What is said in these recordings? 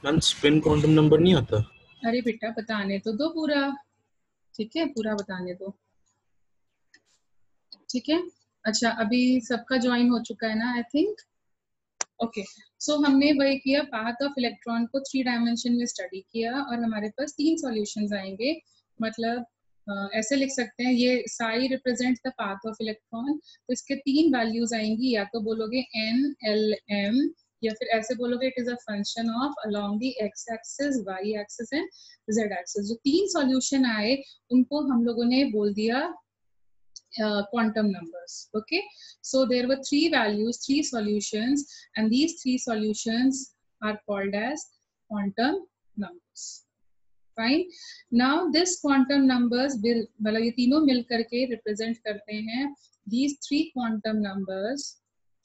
Ma'am spin quantum number नहीं आता? अरे बेटा बताने तो दो पूरा, ठीक है पूरा बताने दो, ठीक है। अच्छा अभी सबका ज्वाइन हो चुका है ना आई थिंक। ओके सो हमने वही किया, पाथ ऑफ इलेक्ट्रॉन को 3 डायमेंशन में स्टडी किया और हमारे पास 3 सॉल्यूशंस आएंगे। मतलब ऐसे लिख सकते हैं, ये Sai represents the path of electron, तो इसके 3 वैल्यूज आएंगी, या तो बोलोगे n l m, या फिर ऐसे बोलोगे it is a function of along the x axis, y axis and z axis. जो 3 सॉल्यूशन आए उनको हम लोगों ने बोल दिया quantum numbers. Okay, so there were 3 values, 3 solutions, and these 3 solutions are called as quantum numbers. Fine. Now this quantum numbers will, मतलब ये तीनों मिल करके represent करते हैं these 3 quantum numbers,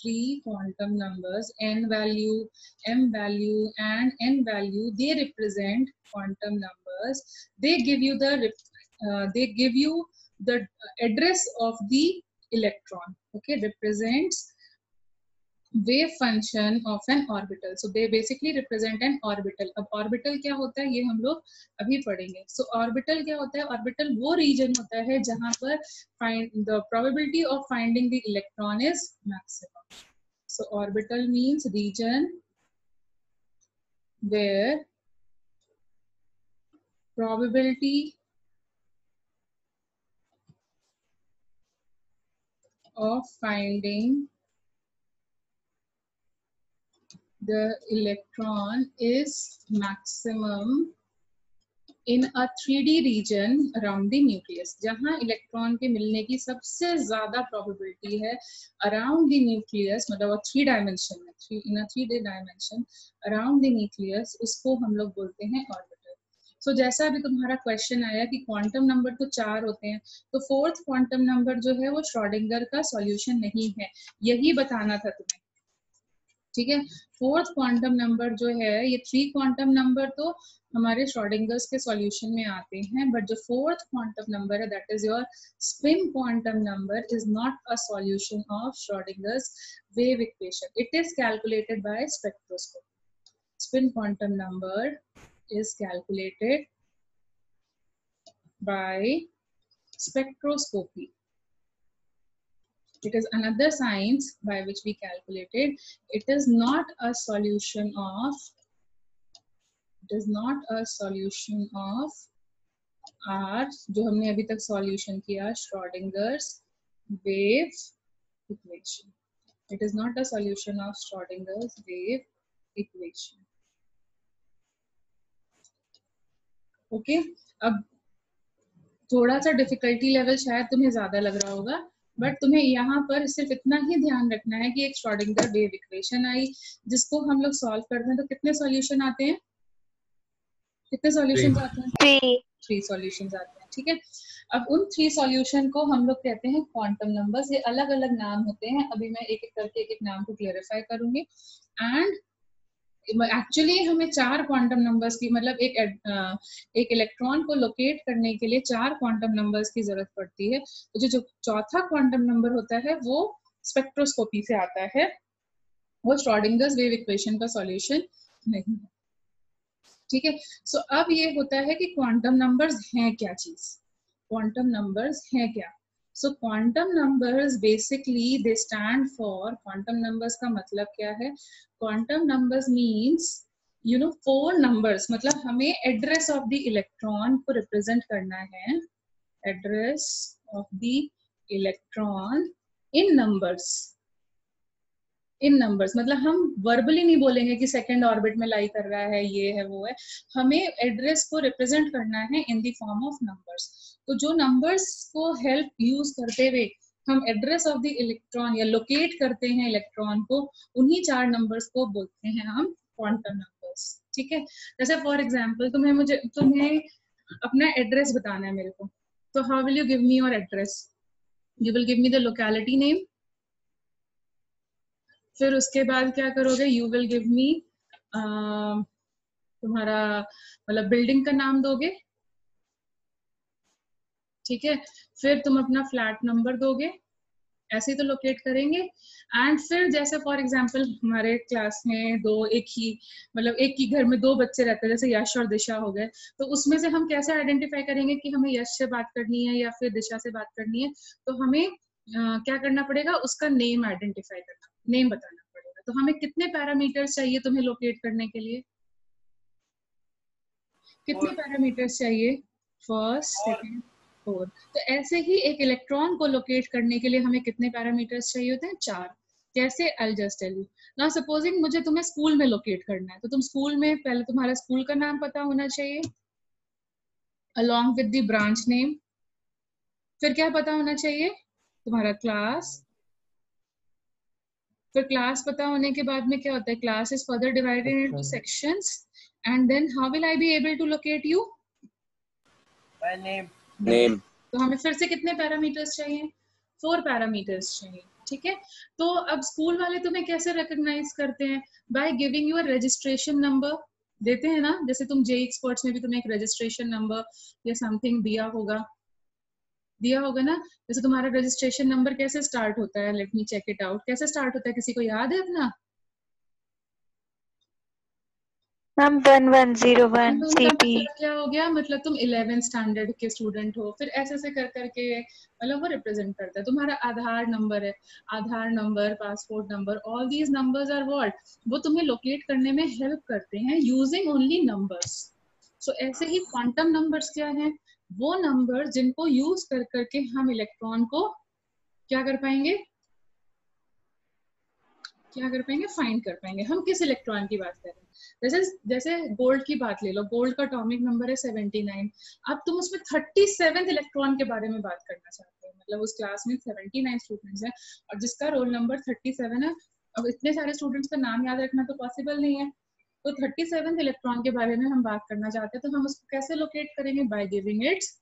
3 quantum numbers, n value, m value and n value. They represent quantum numbers. They give you the address of the electron. Okay, represents wave function of an orbital. So they basically represent an orbital. अब orbital क्या होता है ये हम लोग अभी पढ़ेंगे. So orbital क्या होता है? Orbital वो region होता है जहां पर the probability of finding the electron is maximum. So orbital means region where probability of finding the electron is maximum in a 3D region around the nucleus. जहां electron के मिलने की सबसे ज्यादा प्रोबेबिलिटी है अराउंड द न्यूक्लियस, मतलब 3 dimension में, इन अ 3D dimension around the nucleus, उसको हम लोग बोलते हैं ऑर्बिटल। सो जैसा अभी तुम्हारा क्वेश्चन आया कि क्वांटम नंबर तो 4 होते हैं, तो 4th क्वांटम नंबर जो है वो श्रोडिंगर का सॉल्यूशन नहीं है, यही बताना था तुम्हें, ठीक है। 4th क्वांटम नंबर जो है, ये 3 क्वांटम नंबर तो हमारे श्रोडिंगर्स के सॉल्यूशन में आते हैं, बट जो 4th क्वांटम नंबर है that is your spin quantum number, is not a solution of Schrödinger's wave equation. It is calculated by spectroscopy. Spin quantum number is calculated by spectroscopy. It is another science by which we calculated. It is not a solution of, it is not a solution of our जो हमने अभी तक solution किया Schrodinger's wave equation. It is not a solution of Schrodinger's wave equation. Okay, अब थोड़ा सा difficulty level शायद तुम्हें ज्यादा लग रहा होगा, बट तुम्हें यहाँ पर सिर्फ इतना ही ध्यान रखना है कि एक श्रोडिंगर वेव इक्वेशन आई जिसको हम लोग सॉल्व करते हैं, तो कितने सॉल्यूशन आते हैं, कितने सॉल्यूशंस आते हैं? 3 सॉल्यूशंस आते हैं, ठीक है। अब उन 3 सॉल्यूशन को हम लोग कहते हैं क्वांटम नंबर्स। ये अलग अलग नाम होते हैं, अभी मैं एक एक करके एक एक नाम को क्लेरिफाई करूंगी। एंड एक्चुअली हमें 4 क्वांटम नंबर्स की, मतलब एक इलेक्ट्रॉन को लोकेट करने के लिए 4 क्वांटम नंबर्स की जरूरत पड़ती है। तो जो चौथा क्वांटम नंबर होता है वो स्पेक्ट्रोस्कोपी से आता है, वो श्रोडिंगर्स वेव इक्वेशन का सॉल्यूशन नहीं है, ठीक है। सो अब ये होता है कि क्वांटम नंबर्स हैं क्या चीज, क्वांटम नंबर्स हैं क्या। सो quantum numbers basically they stand for, quantum numbers का मतलब क्या है? Quantum numbers means you know 4 numbers, मतलब हमें एड्रेस ऑफ द इलेक्ट्रॉन को रिप्रेजेंट करना है, address of the electron in numbers, in numbers, मतलब हम वर्बली नहीं बोलेंगे कि सेकंड ऑर्बिट में लाई कर रहा है, ये है वो है, हमें एड्रेस को रिप्रेजेंट करना है in the form of numbers. तो जो नंबर्स को हेल्प यूज करते हुए हम एड्रेस ऑफ द इलेक्ट्रॉन या लोकेट करते हैं इलेक्ट्रॉन को, उन्हीं 4 नंबर्स को बोलते हैं हम क्वांटम नंबर्स, ठीक है। जैसे फॉर एग्जाम्पल तुम्हें अपना एड्रेस बताना है मेरे को, तो how will you give me your address? You will give me the locality name, फिर उसके बाद क्या करोगे, यू विल गिव मी तुम्हारा मतलब बिल्डिंग का नाम दोगे, ठीक है। फिर तुम अपना फ्लैट नंबर दोगे ऐसे ही तो लोकेट करेंगे। एंड फिर जैसे फॉर एग्जांपल हमारे क्लास में एक ही घर में 2 बच्चे रहते हैं, जैसे यश और दिशा हो गए, तो उसमें से हम कैसे आइडेंटिफाई करेंगे कि हमें यश से बात करनी है या फिर दिशा से बात करनी है? तो हमें क्या करना पड़ेगा, उसका नेम आइडेंटिफाई करना, नेम बताना पड़ेगा। तो हमें कितने पैरामीटर्स चाहिए तुम्हें लोकेट करने के लिए? कितने पैरामीटर्स चाहिए? First, second, fourth. तो ऐसे ही एक इलेक्ट्रॉन को लोकेट करने के लिए हमें कितने पैरामीटर्स चाहिए होते हैं? 4। कैसे? I just tell you. Now supposing मुझे तुम्हें स्कूल में लोकेट करना है, तो तुम स्कूल में पहले तुम्हारा स्कूल का नाम पता होना चाहिए along with the branch name। फिर क्या पता होना चाहिए? तुम्हारा क्लास। फिर क्लास पता होने के बाद में क्या होता है? Class is further divided into sections and then how will I be able to locate you? By name. Name. तो हमें फिर से कितने पैरामीटर्स चाहिए? 4 पैरामीटर्स चाहिए। ठीक है, तो अब स्कूल वाले तुम्हें कैसे रिकॉग्नाइज करते हैं? By giving you a registration number. देते हैं ना, जैसे तुम जेई एक्सपर्ट्स में भी तुम्हें एक रजिस्ट्रेशन नंबर या समथिंग दिया होगा ना। जैसे तुम्हारा रजिस्ट्रेशन नंबर कैसे स्टार्ट होता है? Let me check it out. कैसे स्टार्ट होता है, किसी को याद है अपना? मैम 1101 तो उनका CP। मतलब क्या हो गया? मतलब तुम 11th स्टैंडर्ड के स्टूडेंट हो। फिर ऐसे ऐसे कर करके मतलब वो रिप्रेजेंट करता है। तुम्हारा आधार नंबर है, Aadhaar number, passport number, all these numbers are what? वो तुम्हें लोकेट करने में हेल्प करते हैं यूजिंग ओनली नंबर्स। सो ऐसे ही क्वांटम नंबर्स क्या है? वो नंबर जिनको यूज कर करके हम इलेक्ट्रॉन को क्या कर पाएंगे? फाइंड कर पाएंगे। हम किस इलेक्ट्रॉन की बात कर रहे हैं? जैसे गोल्ड की बात ले लो, गोल्ड का एटॉमिक नंबर है 79। अब तुम उसमें 37th इलेक्ट्रॉन के बारे में बात करना चाहते हो, मतलब उस क्लास में 79 स्टूडेंट्स हैं और जिसका रोल नंबर 37 है। अब इतने सारे स्टूडेंट्स का नाम याद रखना तो पॉसिबल नहीं है, तो 37th इलेक्ट्रॉन के बारे में हम बात करना चाहते हैं, तो हम उसको कैसे लोकेट करेंगे? बाय गिविंग इट्स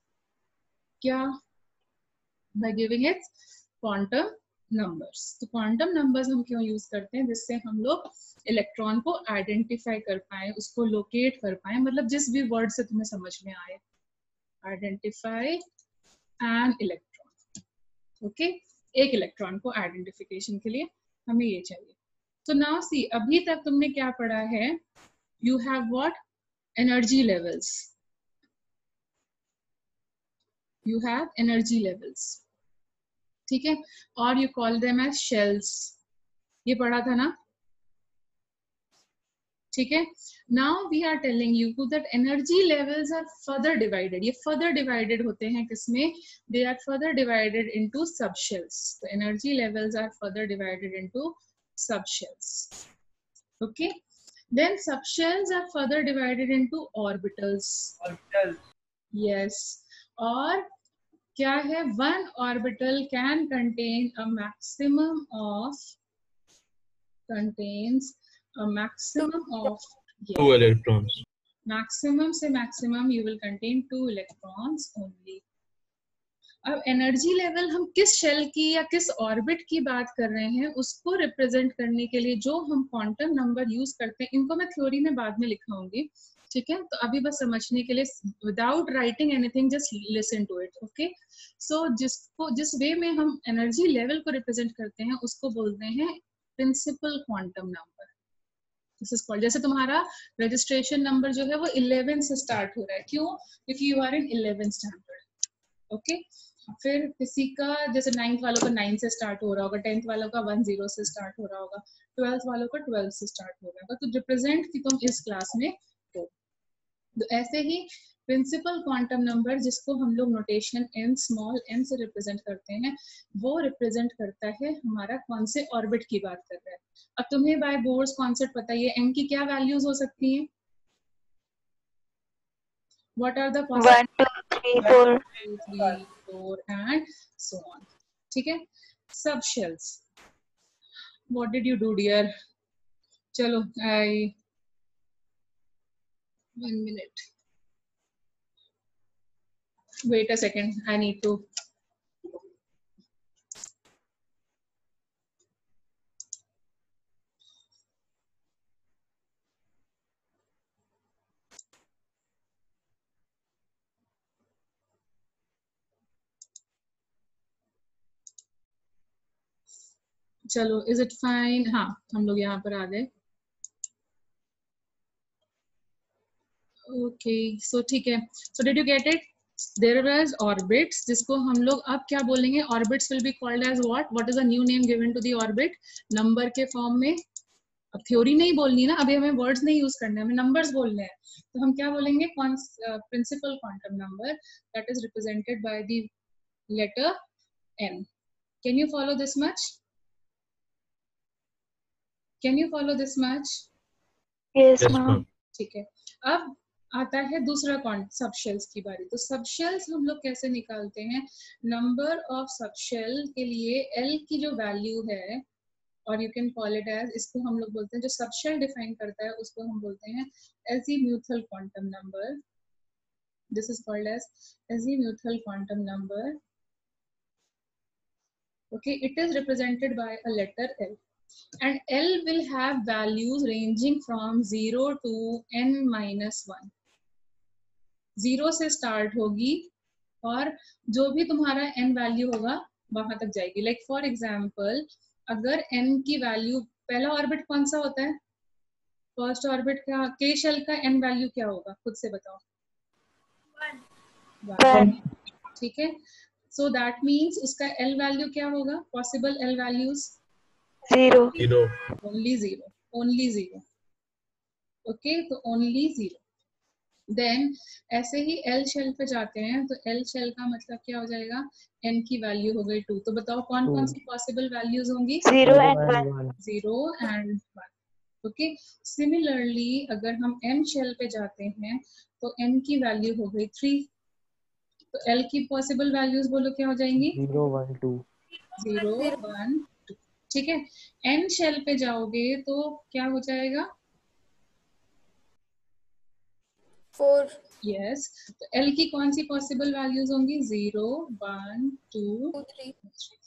क्या? By giving it's quantum numbers. तो क्वांटम नंबर्स हम क्यों यूज करते हैं? जिससे हम लोग इलेक्ट्रॉन को आइडेंटिफाई कर पाए, उसको लोकेट कर पाए, मतलब जिस भी वर्ड से तुम्हें समझ में आए। Identify an electron. ओके, एक इलेक्ट्रॉन को आइडेंटिफिकेशन के लिए हमें ये चाहिए। तो नाउ सी, अभी तक तुमने क्या पढ़ा है? You have what? Energy levels. You have energy levels, ठीक है, और you call them as shells. ये पढ़ा था ना? ठीक है, now we are telling you that energy levels are further divided. ये फर्दर डिवाइडेड होते हैं किसमें? They are further divided into sub shells. तो energy levels are further divided into sub shells. Okay, then sub shells are further divided into orbitals. Yes, और क्या है? One orbital can contain a maximum of contains a maximum of, yes, 2 electrons. maximum से maximum you will contain 2 electrons only। अब energy level हम किस shell की या किस ऑर्बिट की बात कर रहे हैं उसको रिप्रेजेंट करने के लिए जो हम क्वांटम नंबर यूज करते हैं, इनको मैं थ्योरी में बाद में लिखाऊंगी, ठीक है? तो अभी बस समझने के लिए, without writing anything, just listen to it. Okay, so जिस वे में हम एनर्जी लेवल को रिप्रेजेंट करते हैं उसको बोलते हैं principal quantum number. This is called, जैसे तुम्हारा रजिस्ट्रेशन नंबर जो है वो 11 से स्टार्ट हो रहा है, क्यों? क्योंकि you are in 11th standard. Okay, फिर किसी का जैसे 9th वालों का 9 से स्टार्ट हो रहा होगा, 10th वालों का 10 से स्टार्ट हो रहा होगा, 12th वालों का 12 से स्टार्ट हो रहा होगा, तो रिप्रेजेंट कि तुम इस क्लास में हो। तो ऐसे ही प्रिंसिपल क्वांटम नंबर, जिसको हम लोग नोटेशन n स्मॉल n से रिप्रेजेंट करते हैं, वो रिप्रेजेंट करता है हमारा कौन से ऑर्बिट की बात कर रहा है। अब तुम्हें बाय बोर्स कॉन्सेप्ट पता है n की क्या वैल्यूज हो सकती हैं? What are the 1 2 3 4 2 3 4 and so on, ठीक है? सब shells, what did you do dear? चलो, I 1 minute, wait a second, I need to चलो, इज इट फाइन? हाँ, हम लोग यहाँ पर आ गए। ओके, सो ठीक है। So did you get it? There was orbits, जिसको हम लोग अब क्या बोलेंगे? Orbits will be called as what is the new name given to the orbit? Number के फॉर्म में। अब थ्योरी नहीं बोलनी ना, अभी हमें वर्ड्स नहीं यूज करने, हमें नंबर्स बोलने हैं। तो हम क्या बोलेंगे? Principal quantum number that is represented by the letter n. Can you follow this much? Can you follow this much? Yes, Yes, ma'am. ma'am. ठीक है। अब आता है दूसरा सबशेल्स की बारी। तो सबशेल्स हम लोग कैसे निकालते हैं? नंबर ऑफ सबशेल के लिए L की जो वैल्यू है, और you can call it as, इसको हम लोग बोलते हैं, जो सबशेल डिफाइन करता है उसको हम बोलते हैं azimuthal quantum number. This is called as azimuthal quantum number. Okay, it is represented by a letter L, and L will have values ranging from 0 to n-1. 0 से start होगी और जो भी तुम्हारा n वैल्यू होगा वहां तक जाएगी। लाइक फॉर एग्जाम्पल, अगर n की वैल्यू, पहला ऑर्बिट कौन सा होता है? फर्स्ट ऑर्बिट का k शेल का n वैल्यू क्या होगा? खुद से बताओ। 1। ठीक है। So that means उसका L वैल्यू क्या होगा? Possible L values 0. 0. only 0, only 0. Okay, तो only 0. Then ऐसे ही L शेल पे जाते हैं, तो L शेल का मतलब क्या हो जाएगा? N की वैल्यू हो गई 2। तो बताओ कौन कौन सी पॉसिबल वैल्यूज होंगी? 0 and 1. 0 and 1. ओके, सिमिलरली अगर हम M शेल पे जाते हैं तो N की वैल्यू हो गई 3। तो L की पॉसिबल वैल्यूज बोलो क्या हो जाएंगी? 0 1 2. 0 1 2। ठीक है। N शेल पे जाओगे तो क्या हो जाएगा? 4. यस। तो L की कौन सी पॉसिबल वैल्यूज होंगी? 0 1 2 3. 3।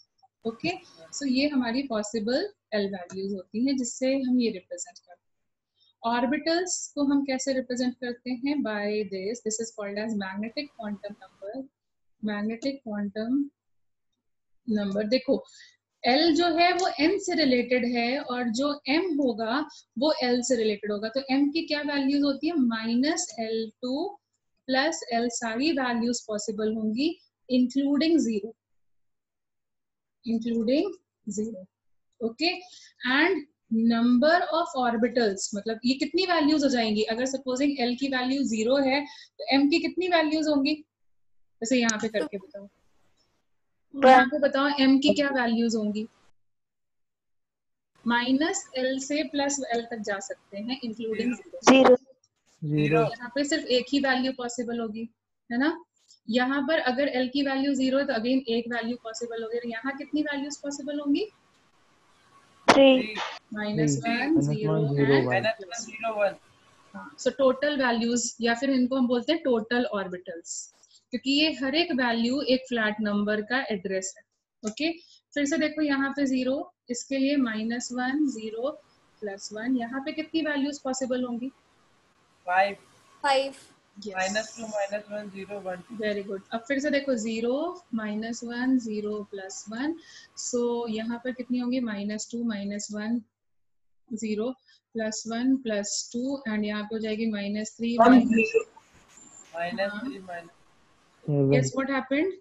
ओके, सो ये हमारी पॉसिबल L वैल्यूज होती हैं जिससे हम ये रिप्रेजेंट करते हैं। ऑर्बिटल्स को हम कैसे रिप्रेजेंट करते हैं? By this is called as magnetic quantum number. Magnetic quantum number, देखो L जो है वो M से रिलेटेड है और जो M होगा वो L से रिलेटेड होगा। तो M की क्या वैल्यूज होती है? -L2 प्लस L, सारी वैल्यूज पॉसिबल होंगी including 0, including 0। Okay, and number of orbitals, मतलब ये कितनी वैल्यूज हो जाएंगी? अगर सपोजिंग L की वैल्यू 0 है तो M की कितनी वैल्यूज होंगी? वैसे यहाँ पे करके बताओ, यहाँ पे बताओ M की क्या वैल्यूज होंगी? -L से +L तक जा सकते हैं इंक्लूडिंग 0। 0. यहाँ पे सिर्फ एक ही वैल्यू पॉसिबल होगी, है ना? यहाँ पर अगर L की वैल्यू 0 है तो अगेन एक वैल्यू पॉसिबल होगी। और यहाँ कितनी वैल्यूज पॉसिबल होंगी? 3. -1 0 0 and -1 हाँ, सो टोटल वैल्यूज, या फिर इनको हम बोलते हैं टोटल ऑर्बिटल्स, क्योंकि ये हर एक वैल्यू एक फ्लैट नंबर का एड्रेस है। ओके, फिर से देखो यहाँ पे 0, इसके लिए -1 0 +1, यहाँ पे कितनी वैल्यूज पॉसिबल होंगी? 5 5. -2 -1 0 1 2। Very good. अब फिर से देखो 0 -1 0 +1, सो यहाँ पर कितनी होंगी? -2 -1 0 +1 +2, एंड यहाँ पे हो जाएगी -3 -3 Yes, what happened?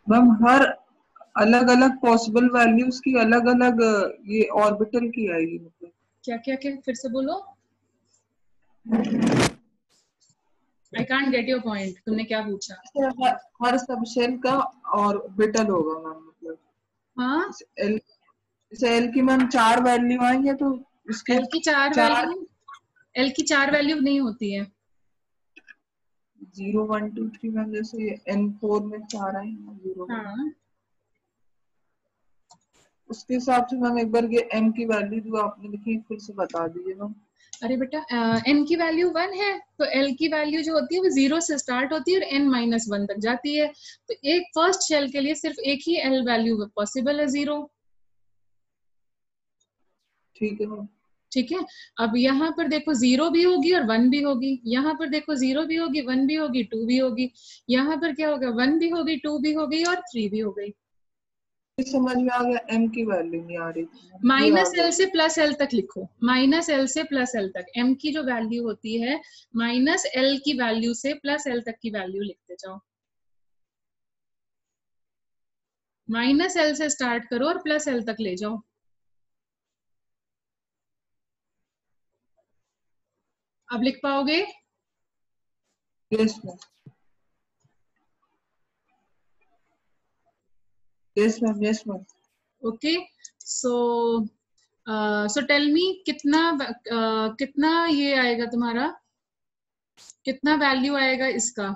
मैम हर अलग अलग पॉसिबल वैल्यूज की अलग अलग ये ऑर्बिटल की आएगी। मतलब क्या क्या क्या? फिर से बोलो। I can't get your point. तुमने क्या पूछा? हर सबशेल का ऑर्बिटल होगा मैम। मतलब हाँ, L की मैम 4 वैल्यू आएंगे तो इसके L की 4 वैल्यू, L की 4 वैल्यू नहीं होती है। 0 1 2 3 मैम, जैसे N4 में 4 आएंगे 0। हाँ, उसके हिसाब से मैम एक बार ये M की वैल्यू जो आपने लिखी फिर से बता दीजिए मैम। अरे बेटा, N की वैल्यू 1 है तो L की वैल्यू जो होती है वो 0 से स्टार्ट होती है और n-1 तक जाती है। तो एक फर्स्ट शेल के लिए सिर्फ एक ही L वैल्यू पॉसिबल है, 0। ठीक है मैम। ठीक है। अब यहाँ पर देखो 0 भी होगी और 1 भी होगी, यहाँ पर देखो 0 भी होगी, 1 भी होगी, 2 भी होगी, यहाँ पर क्या होगा? 1 भी होगी, 2 भी हो गई और 3 भी हो गई। समझ में आ गया, m की वैल्यू नहीं आ रही। माइनस एल से प्लस एल तक लिखो, माइनस एल से प्लस एल तक m की जो वैल्यू होती है माइनस एल की वैल्यू से प्लस एल तक की वैल्यू लिखते जाओ। माइनस एल से स्टार्ट करो और प्लस एल तक ले जाओ। अब लिख पाओगे? Yes ma'am, yes ma'am, yes ma'am. Okay, so tell me कितना ये आएगा तुम्हारा, कितना वैल्यू आएगा इसका?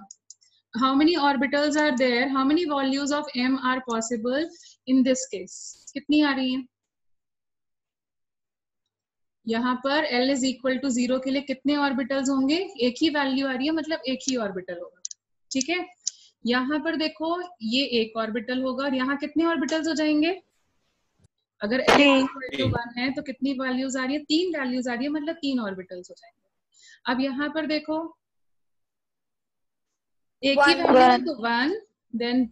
How many orbitals are there, how many volumes of m are possible in this case? कितनी आ रही है यहाँ पर? l इज इक्वल टू 0 के लिए कितने ऑर्बिटल्स होंगे? एक ही वैल्यू आ रही है, मतलब एक ही ऑर्बिटल होगा। ठीक है, यहाँ पर देखो ये एक ऑर्बिटल होगा और यहाँ कितने ऑर्बिटल्स हो जाएंगे? अगर l इक्वल टू 1 है तो कितनी वैल्यूज आ रही है? 3 वैल्यूज आ रही है, मतलब 3 ऑर्बिटल्स हो जाएंगे। अब यहाँ पर देखो एक ही वैल्यू है तो 1, then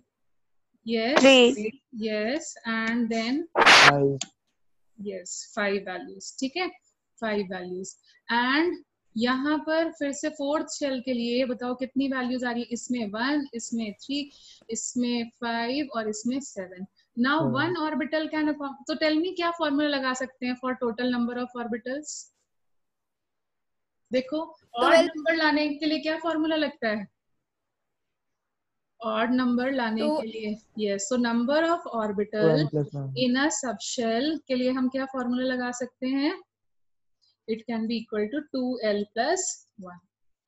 yes yes and then 5 yes 5 values. ठीक है, 5 वैल्यूज। एंड यहाँ पर फिर से फोर्थ शेल के लिए बताओ कितनी वैल्यूज आ रही है? इसमें 1, इसमें 3, इसमें 5 और इसमें 7। नाउ 1 ऑर्बिटल कैन, तो टेल मी क्या फॉर्मूला लगा सकते हैं for total number of orbitals? देखो ऑड नंबर लाने के लिए क्या फॉर्मूला लगता है? ऑड नंबर लाने के लिए yes, so number of orbital in a subshell के लिए हम क्या फॉर्मूला लगा सकते हैं? It can be equal to 2l plus 1।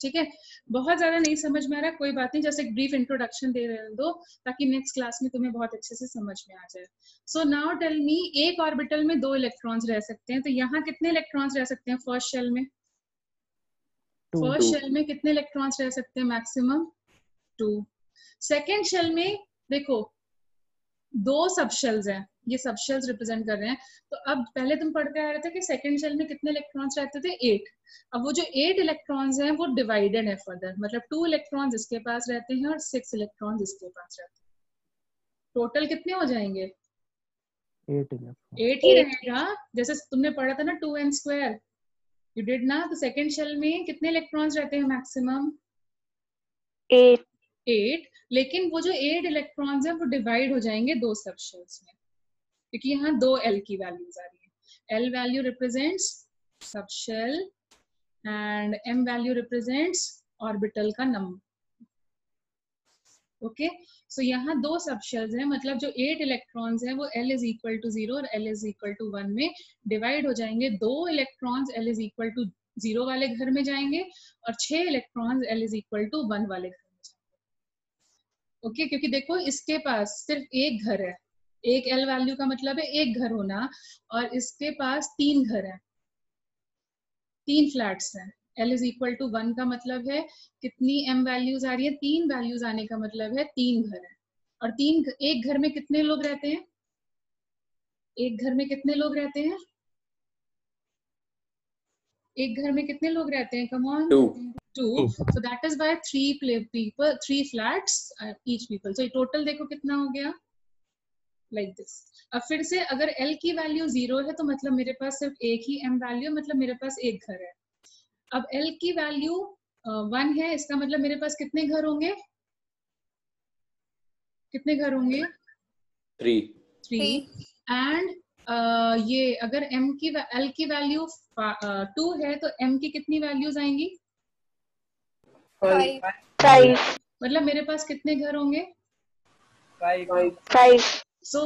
ठीक है, बहुत ज्यादा नहीं समझ में आ रहा, कोई बात नहीं, जैसे एक ब्रीफ इंट्रोडक्शन दे रहे दो ताकि नेक्स्ट क्लास में तुम्हें बहुत अच्छे से समझ में आ जाए। सो नाउ टेल मी, एक ऑर्बिटल में 2 इलेक्ट्रॉन्स रह सकते हैं, तो यहाँ कितने इलेक्ट्रॉन्स रह सकते हैं फर्स्ट शेल में? फर्स्ट शेल में कितने इलेक्ट्रॉन्स रह सकते हैं मैक्सिमम? 2। सेकेंड शेल में देखो 2 सबशेल्स हैं, ये सबशेल्स रिप्रेजेंट कर रहे हैं। तो अब पहले तुम पढ़ते आ रहे थे कि सेकंड शेल में कितने इलेक्ट्रॉन्स रहते थे? 8। अब वो जो 8 इलेक्ट्रॉन्स हैं वो डिवाइडेड है फर्दर, मतलब 2 इलेक्ट्रॉन्स इसके पास रहते हैं और 6 इलेक्ट्रॉन्स इसके पास रहते हैं। टोटल कितने हो जाएंगे? 8 ही रहेगा, जैसे तुमने पढ़ा था ना 2n², यू डिड ना। तो सेकंड शेल में कितने इलेक्ट्रॉन्स रहते हैं मैक्सिमम? 8। लेकिन वो जो 8 इलेक्ट्रॉन्स हैं वो डिवाइड हो जाएंगे 2 सबशेल्स में, क्योंकि यहाँ 2l की वैल्यूज आ रही है। l value represents subshell and m value represents orbital का नंबर। ओके, सो यहाँ 2 सबशेल्स हैं, मतलब जो 8 इलेक्ट्रॉन्स हैं वो l इज इक्वल टू 0 और l इज इक्वल टू 1 में डिवाइड हो जाएंगे। 2 electrons l is equal to 0 वाले घर में जाएंगे और 6 electrons l is equal to 1 वाले घर में जाएंगे। ओके, क्योंकि देखो इसके पास सिर्फ एक घर है, एक l वैल्यू का मतलब है एक घर होना, और इसके पास 3 घर हैं, 3 फ्लैट्स हैं। l इज इक्वल टू 1 का मतलब है कितनी m वैल्यूज आ रही है? 3 वैल्यूज आने का मतलब है 3 घर है। और 3 एक घर में कितने लोग रहते हैं? एक घर में कितने लोग रहते हैं? एक घर में कितने लोग रहते हैं? Come on, 2। So that is why 3 flats each people. So total देखो कितना हो गया, like this. अब फिर से अगर l की वैल्यू 0 है तो मतलब मेरे पास सिर्फ एक ही m वैल्यू, मतलब मेरे पास एक घर है। अब l की वैल्यू 1 है, इसका मतलब मेरे पास कितने घर होंगे? कितने घर होंगे? 3। एंड ये अगर l की वैल्यू 2 है तो m की कितनी वैल्यूज आएंगी? 5 मतलब मेरे पास कितने घर होंगे? 5 So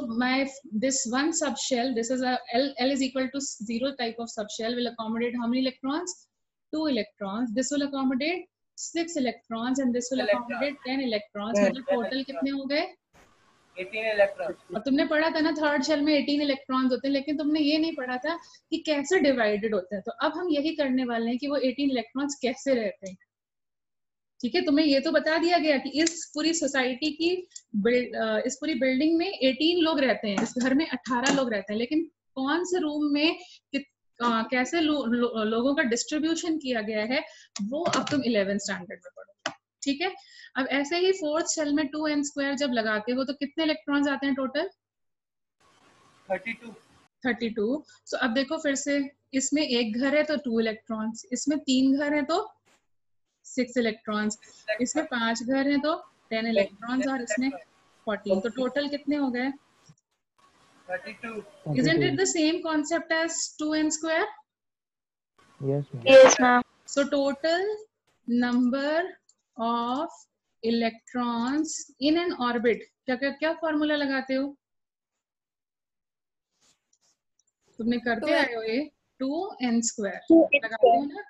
this one subshell, this is a l is equal to 0 type of subshell, will accommodate how many electrons? 2 electrons. This will accommodate 6 electrons and this will accommodate 10 electrons. मतलब total कितने हो गए? 18 इलेक्ट्रॉन। और तुमने पढ़ा था ना third shell में 18 इलेक्ट्रॉन्स होते हैं, लेकिन तुमने ये नहीं पढ़ा था कि कैसे डिवाइडेड होते हैं। तो अब हम यही करने वाले हैं कि वो 18 इलेक्ट्रॉन्स कैसे रहते हैं। ठीक है, तुम्हें ये तो बता दिया गया कि इस पूरी सोसाइटी की इस पूरी बिल्डिंग में 18 लोग रहते हैं, इस घर में 18 लोग रहते हैं, लेकिन कौन से रूम में कैसे लोगों का डिस्ट्रीब्यूशन किया गया है वो अब तुम 11th स्टैंडर्ड में पढ़ोगे। ठीक है, अब ऐसे ही फोर्थ शेल में 2n² जब लगाते हो तो कितने इलेक्ट्रॉन्स आते हैं टोटल? 32. 32. सो अब देखो फिर से, इसमें एक घर है तो 2 इलेक्ट्रॉन्स, इसमें 3 घर है तो 6 इलेक्ट्रॉन्स, इसमें 5 घर है तो 10 इलेक्ट्रॉन्स और इसमें 14. तो टोटल कितने हो गए? 32. Isn't it the same concept as 2n square? Yes, ma'am. Yes, ma'am. So total number of electrons in an orbit, क्या फॉर्मूला लगाते हो? तुमने करते 2n. आए हो ये 2n square लगाते हो ना?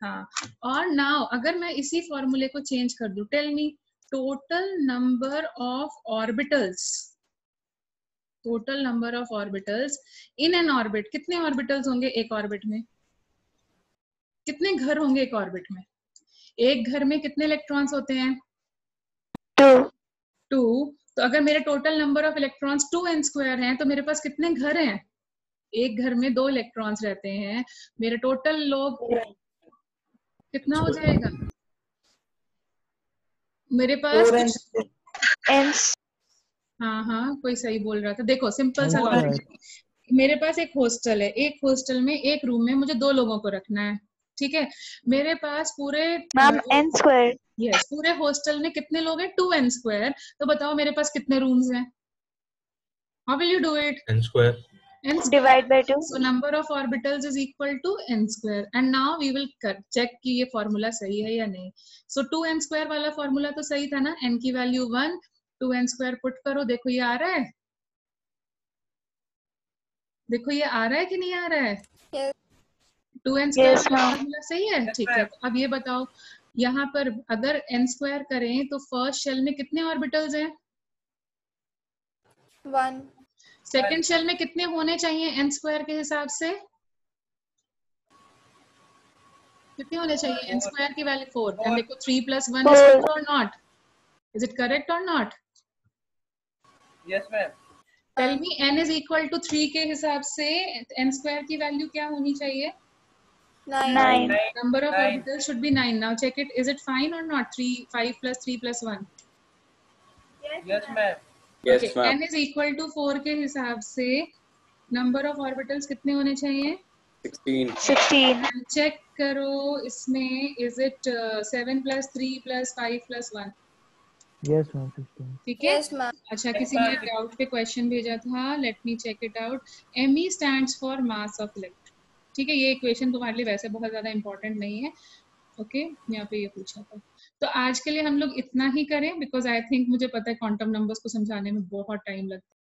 हाँ. और नाउ अगर मैं इसी फॉर्मूले को चेंज कर दूं, tell me total number of orbitals, total number of orbitals in n orbit. कितने ऑर्बिटल्स होंगे एक ऑर्बिट में? कितने घर होंगे एक ऑर्बिट में? एक घर में कितने इलेक्ट्रॉन्स होते हैं? 2. 2. तो अगर मेरे total number of electrons 2n square हैं तो मेरे पास कितने घर हैं? एक घर में 2 इलेक्ट्रॉन्स रहते हैं. मेरे टोटल लोग कितना हो जाएगा? मेरे पास N. हाँ कोई सही बोल रहा था. देखो सिंपल सा N लॉजिक. square. मेरे पास एक हॉस्टल है, एक हॉस्टल में एक रूम में मुझे 2 लोगों को रखना है, ठीक है? मेरे पास पूरे Ma'am, N square. यस पूरे हॉस्टल में कितने लोग हैं? 2n square. तो बताओ मेरे पास कितने रूम्स हैं? How will you do it? n square. n Divide by 2. So number of orbitals is equal to n square. And now we will check कि ये फॉर्मूला सही है या नहीं. So 2n square वाला फॉर्मूला तो सही था ना? n की वैल्यू 1, 2n square पुट करो, देखो ये आ रहा है. देखो ये आ रहा है कि नहीं आ रहा है? Yes. 2n स्क्वायर Yes, वाला ma'am. फॉर्मूला सही है? ठीक है. अब ये बताओ यहाँ पर अगर n स्क्वायर करें तो फर्स्ट शेल में कितने ऑर्बिटल्स हैं? 1. सेकंड शेल में कितने होने चाहिए n स्क्वायर के हिसाब से? कितने होने चाहिए? n स्क्वायर की वैल्यू 4. एंड देखो 3 + 1 is 4 or not? Is it correct or not? Yes, ma'am. Tell me n is equal to 3 के हिसाब से n स्क्वायर की वैल्यू क्या होनी चाहिए? 9. 9. Number of Nine. orbitals should be 9. Now check it. Is it fine or not? 5 + 3 + 1. Yes, ma'am. Yes, Okay. ma'am. n is equal to 4 के हिसाब से number of orbitals कितने होने चाहिए? 16. 16. चेक करो इसमें. Is it 7 + 3 + 5 + 1? Yes, ma'am. 16. ठीक है. Yes, ma'am. अच्छा किसी ने डाउट पे क्वेश्चन भेजा था. Let me check it out. Me stands for mass of electron. ठीक है. ये इक्वेशन तुम्हारे लिए वैसे बहुत ज्यादा इंपॉर्टेंट नहीं है. ओके यहाँ पे ये पूछा था. तो आज के लिए हम लोग इतना ही करें बिकॉज आई थिंक मुझे पता है क्वांटम नंबर्स को समझाने में बहुत टाइम लगता है.